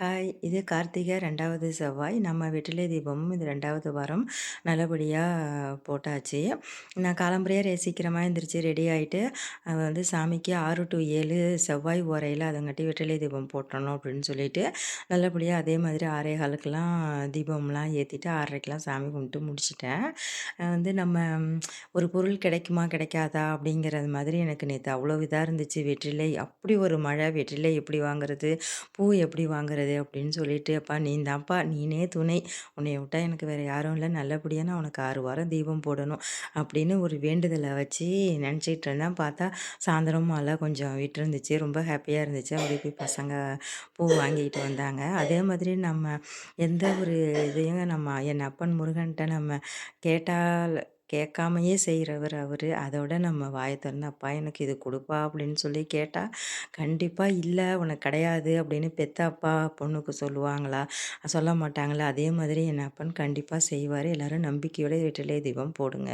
Hi! இது கார்த்திகை 2வது செவ்வாய். நம்ம வெற்றிலை தீபமும் இது 2வது வாரம் நல்லபடியா போட்டாச்சு. நான் காலம்பறையா சீக்கிரமா எந்திரிச்சு ரெடி ஆயிட்டு, வந்து சாமிக்கு 6 டூ 7 செவ்வாய் ஓரையில அதங்காட்டி வெற்றிலை தீபம் போட்டுறணும் அப்படின்னு சொல்லிட்டு, நல்லபடியா அதே மாதிரி 6:15க்கெல்லாம் தீபம்லாம் ஏத்திட்டு 6:30க்கெல்லாம் சாமி கும்பிட்டு முடிச்சுட்டேன். வந்து நம்ம ஒரு பொருள் கிடைக்குமா, கிடைக்காதா அப்படிங்கிறது மாதிரி எனக்கு நேத்து அவ்வளோ இதா இருந்துச்சு. வெற்றிலை அப்படி ஒரு மழை, வெற்றிலை எப்படி வாங்குறது? பூ எப்படி வாங்குறது? அப்படின்னு சொல்லிட்டு, "அப்பா நீ தான்ப்பா, நீனே துணை. உன்னைய விட்டா எனக்கு வேற யாரும் இல்ல. நல்லபடியா நான் உனக்கு 6 வாரம் தீபம் போடணும்." அப்படின்னு ஒரு வேண்டுதல வச்சு நினச்சிட்டு இருந்தேன். பார்த்தா சாயந்தரம் மழை கொஞ்சம் விட்டுருந்துச்சு. ரொம்ப ஹாப்பியா இருந்துச்சு. அப்படியே போய் பசங்க பூ வாங்கிட்டு வந்தாங்க. அதே மாதிரி நம்ம எந்த ஒரு இதையும் நம்ம என் அப்பன் முருகன்ட்ட நம்ம கேட்டால் கேட்காமயே செய்றவர் அவரு. அதோட நம்ம வாய தொறந்து, "அப்பா எனக்கு இது குடுப்பா" அப்படின்னு சொல்லி கேட்டா, கண்டிப்பா "இல்ல உனக்கு கிடையாது" அப்படின்னு பெத்த அப்பா பொண்ணுக்கு சொல்லுவாங்களா? சொல்ல மாட்டாங்கல்ல. அதே மாதிரி என் அப்பன் கண்டிப்பா செய்வாரு. எல்லாரும் நம்பிக்கையோட வெற்றிலை தீபம் போடுங்க.